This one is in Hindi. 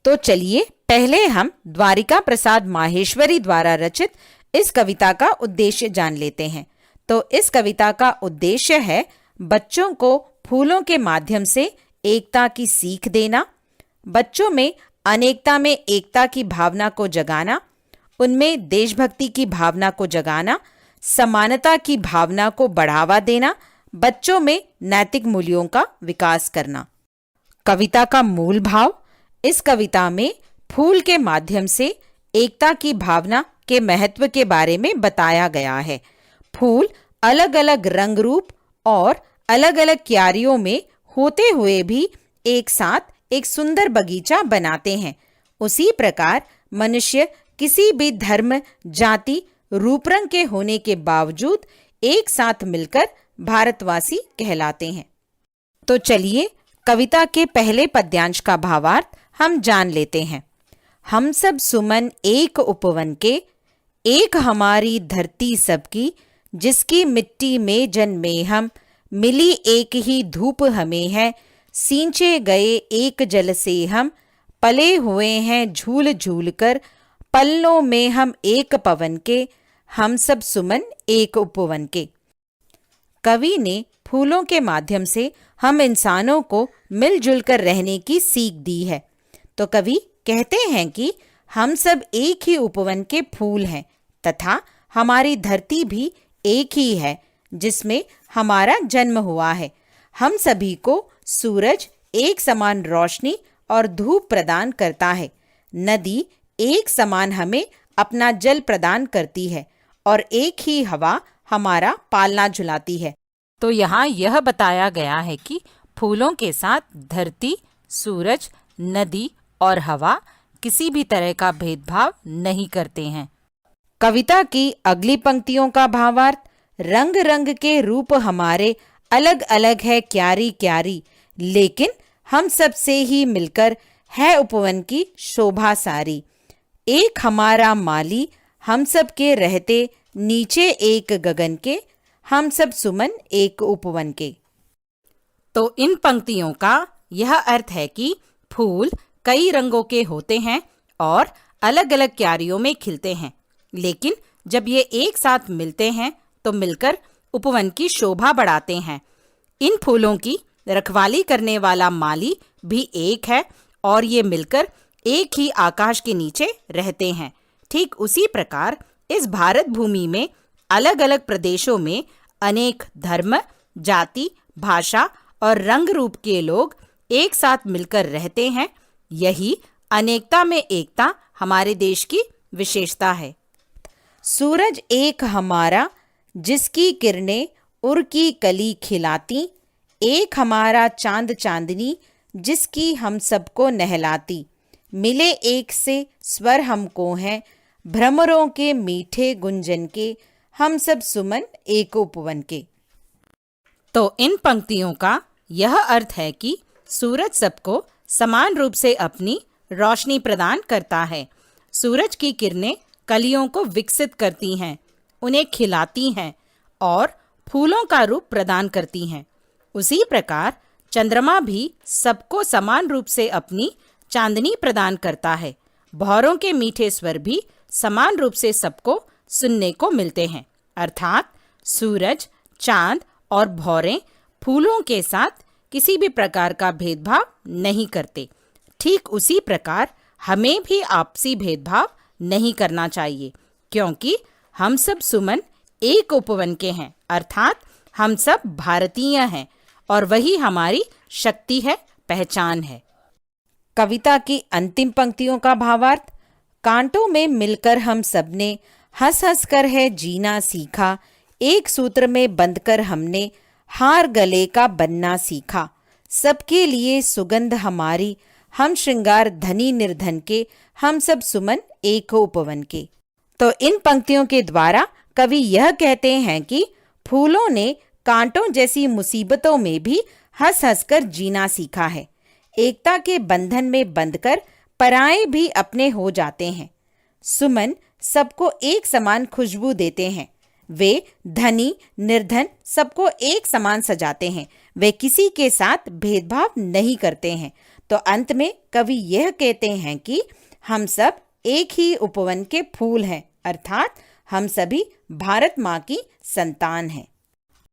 तो चलिए पहले हम द्वारिका प्रसाद माहेश्वरी द्वारा रचित इस कविता का उद्देश्य जान लेते हैं। तो इस कविता का उद्देश्य है बच्चों को फूलों के माध्यम से एकता की सीख देना, बच्चों में अनेकता में एकता की भावना को जगाना, उनमें देशभक्ति की भावना को जगाना, समानता की भावना को बढ़ावा देना, बच्चों में नैतिक मूल्यों का विकास करना। कविता का मूल भाव। इस कविता में फूल के माध्यम से एकता की भावना के महत्व के बारे में बताया गया है। फूल अलग अलग रंग रूप और अलग अलग क्यारियों में होते हुए भी एक साथ एक सुंदर बगीचा बनाते हैं। उसी प्रकार मनुष्य किसी भी धर्म, जाति, रूप रंग के होने के बावजूद एक साथ मिलकर भारतवासी कहलाते हैं। तो चलिए कविता के पहले पद्यांश का भावार्थ हम जान लेते हैं। हम सब सुमन एक उपवन के, एक हमारी धरती सबकी, जिसकी मिट्टी में जन्मे हम, मिली एक ही धूप हमें है, सींचे गए एक जल से हम, पले हुए हैं झूल झूल कर, पलनों में हम एक पवन के, हम सब सुमन एक उपवन के। कवि ने फूलों के माध्यम से हम इंसानों को मिलजुल कर रहने की सीख दी है। तो कवि कहते हैं कि हम सब एक ही उपवन के फूल हैं तथा हमारी धरती भी एक ही है जिसमें हमारा जन्म हुआ है। हम सभी को सूरज एक समान रोशनी और धूप प्रदान करता है। नदी एक समान हमें अपना जल प्रदान करती है और एक ही हवा हमारा पालना झुलाती है। तो यहाँ यह बताया गया है कि फूलों के साथ धरती, सूरज, नदी और हवा किसी भी तरह का भेदभाव नहीं करते हैं। कविता की अगली पंक्तियों का भावार्थ। रंग रंग के रूप हमारे अलग अलग है क्यारी क्यारी, लेकिन हम सब से ही मिलकर है उपवन की शोभा सारी। एक हमारा माली, हम सब के रहते नीचे एक गगन के, हम सब सुमन एक उपवन के। तो इन पंक्तियों का यह अर्थ है कि फूल कई रंगों के होते हैं और अलग अलग क्यारियों में खिलते हैं, लेकिन जब ये एक साथ मिलते हैं तो मिलकर उपवन की शोभा बढ़ाते हैं। इन फूलों की रखवाली करने वाला माली भी एक है और ये मिलकर एक ही आकाश के नीचे रहते हैं। ठीक उसी प्रकार इस भारत भूमि में अलग अलग प्रदेशों में अनेक धर्म, जाति, भाषा और रंग रूप के लोग एक साथ मिलकर रहते हैं। यही अनेकता में एकता हमारे देश की विशेषता है। सूरज एक हमारा, जिसकी किरणें उर की कली खिलाती, एक हमारा चांद चांदनी, जिसकी हम सबको नहलाती, मिले एक से स्वर हमको हैं, भ्रमरों के मीठे गुंजन के, हम सब सुमन एक उपवन के। तो इन पंक्तियों का यह अर्थ है कि सूरज सबको समान रूप से अपनी रोशनी प्रदान करता है। सूरज की किरणें कलियों को विकसित करती हैं, उन्हें खिलाती हैं और फूलों का रूप प्रदान करती हैं। उसी प्रकार चंद्रमा भी सबको समान रूप से अपनी चांदनी प्रदान करता है। भौरों के मीठे स्वर भी समान रूप से सबको सुनने को मिलते हैं। अर्थात सूरज, चांद और भौरें फूलों के साथ किसी भी प्रकार का भेदभाव नहीं करते। ठीक उसी प्रकार हमें भी आपसी भेदभाव नहीं करना चाहिए, क्योंकि हम सब सुमन एक उपवन के हैं। अर्थात हम सब भारतीय हैं और वही हमारी शक्ति है, पहचान है। कविता की अंतिम पंक्तियों का भावार्थ। कांटों में मिलकर हम सबने हंस हंस कर है जीना सीखा, एक सूत्र में बंधकर हमने हार गले का बनना सीखा, सबके लिए सुगंध हमारी, हम श्रृंगार धनी निर्धन के, हम सब सुमन एक उपवन के। तो इन पंक्तियों के द्वारा कवि यह कहते हैं कि फूलों ने कांटों जैसी मुसीबतों में भी हंस हंस कर जीना सीखा है। एकता के बंधन में बंधकर पराए भी अपने हो जाते हैं। सुमन सबको एक समान खुशबू देते हैं। वे धनी निर्धन सबको एक समान सजाते हैं। वे किसी के साथ भेदभाव नहीं करते हैं। तो अंत में कवि यह कहते हैं कि हम सब एक ही उपवन के फूल हैं, अर्थात हम सभी भारत माँ की संतान हैं।